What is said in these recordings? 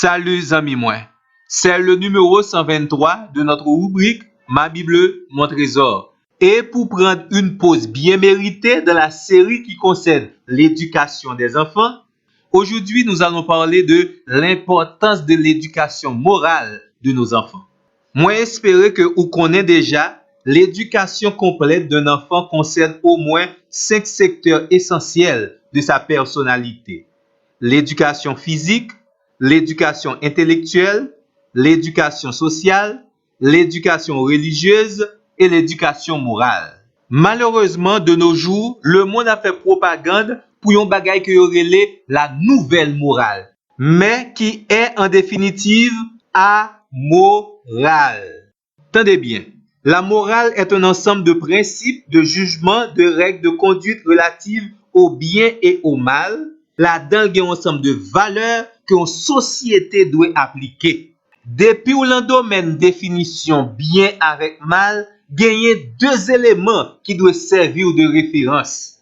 Salut amis moi, c'est le numéro 123 de notre rubrique Ma Bible, mon trésor. Et pour prendre une pause bien méritée dans la série qui concerne l'éducation des enfants, aujourd'hui nous allons parler de l'importance de l'éducation morale de nos enfants. Moi espérer que vous connaissez déjà, l'éducation complète d'un enfant concerne au moins 5 secteurs essentiels de sa personnalité. L'éducation physique, l'éducation intellectuelle, l'éducation sociale, l'éducation religieuse et l'éducation morale. Malheureusement, de nos jours, le monde a fait propagande pour un bagay que relève la nouvelle morale, mais qui est en définitive amorale. Tendez bien, la morale est un ensemble de principes, de jugements, de règles de conduite relatives au bien et au mal. Là-dedans, il y a un ensemble de valeurs que une société doit appliquer. Depuis où l'on domaine définition bien avec mal, il y a deux éléments qui doivent servir de référence.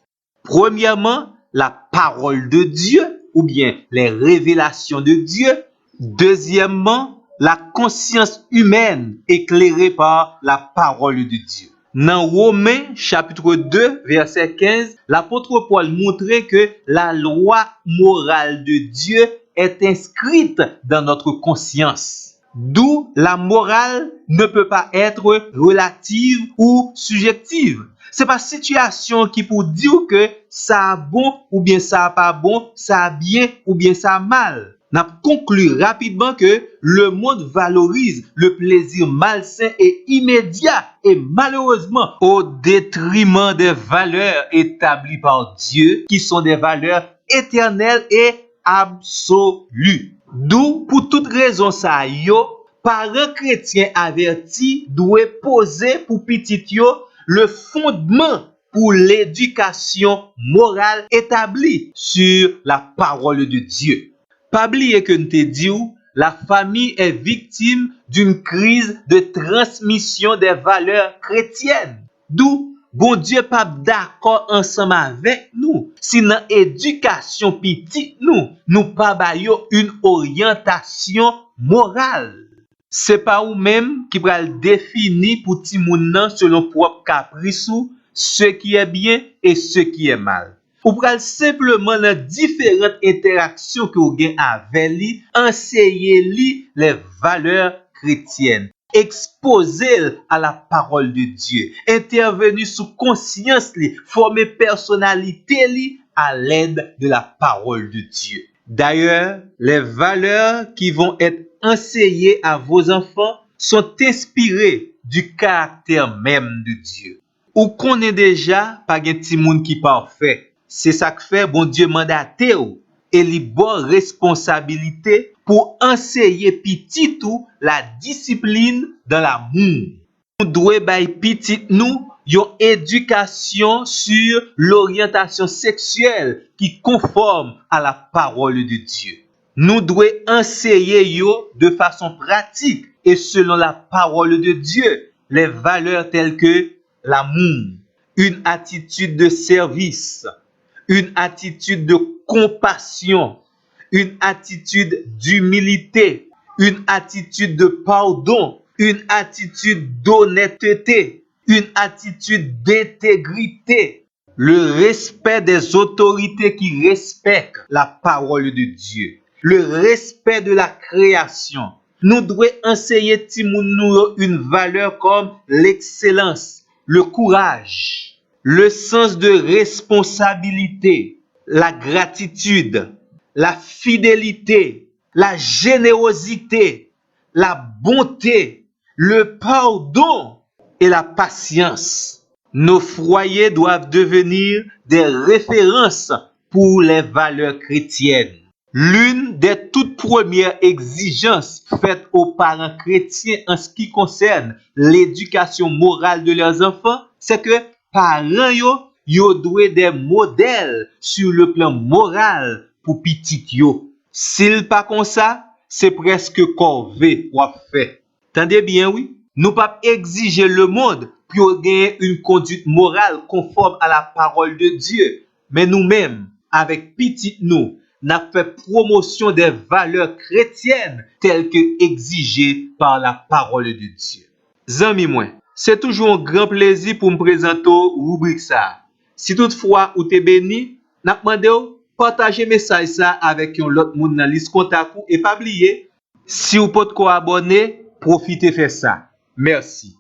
Premièrement, la parole de Dieu ou bien les révélations de Dieu. Deuxièmement, la conscience humaine éclairée par la parole de Dieu. Dans Romains chapitre 2 verset 15, l'apôtre Paul montrait que la loi morale de Dieu est inscrite dans notre conscience. D'où la morale ne peut pas être relative ou subjective. C'est pas situation qui pour dire que ça a bon ou bien ça a pas bon, ça a bien ou bien ça a mal. N'a conclu rapidement que le monde valorise le plaisir malsain et immédiat et malheureusement au détriment des valeurs établies par Dieu qui sont des valeurs éternelles et absolues. D'où pour toute raison ça yo, parents chrétiens avertis doivent poser pour petit yo le fondement pour l'éducation morale établie sur la parole de Dieu. Pas oublier que nous te dit, la famille est victime d'une crise de transmission des valeurs chrétiennes. D'où, bon Dieu pas d'accord ensemble avec nous. Si dans l'éducation petite nous pas baillons une orientation morale. C'est pas ou même qui va le définir pour ti moun nan selon propre caprice ce qui est bien et ce qui est mal. Ou pral simplement dans différentes interactions que vous gagnez avec lui, enseigner lui les valeurs chrétiennes, exposer à la parole de Dieu, intervenir sous conscience lui, former personnalité lui à l'aide de la parole de Dieu. D'ailleurs, les valeurs qui vont être enseignées à vos enfants sont inspirées du caractère même de Dieu. Ou connaît déjà pas gen ti moun qui parfait. C'est ça que fait bon Dieu mandaté ou et li bon responsabilité pour enseigner petit tout la discipline dans l'amour. Nous devons bay petit nous une éducation sur l'orientation sexuelle qui conforme à la parole de Dieu. Nous devons enseigner yo de façon pratique et selon la parole de Dieu les valeurs telles que l'amour, une attitude de service, une attitude de compassion, une attitude d'humilité, une attitude de pardon, une attitude d'honnêteté, une attitude d'intégrité, le respect des autorités qui respectent la parole de Dieu, le respect de la création. Nous devons enseigner Timoun une valeur comme l'excellence, le courage, le sens de responsabilité, la gratitude, la fidélité, la générosité, la bonté, le pardon et la patience. Nos foyers doivent devenir des références pour les valeurs chrétiennes. L'une des toutes premières exigences faites aux parents chrétiens en ce qui concerne l'éducation morale de leurs enfants, c'est que parents yo doivent des modèles sur le plan moral pour petit yo. S'il pas comme ça, c'est presque corvée ou fait. Tendez bien oui, nous pas exiger le monde pour gagner une conduite morale conforme à la parole de Dieu, mais nous-mêmes avec petit nous n'a fait promotion des valeurs chrétiennes telles que exigées par la parole de Dieu. Zami moi, c'est toujours un grand plaisir pour me présenter rubrique ça. Si toutefois ou t'es béni, n'a demandé partager message ça avec un autre monde dans liste contact et pas oublier si vous pouvez abonner, profitez faire ça. Merci.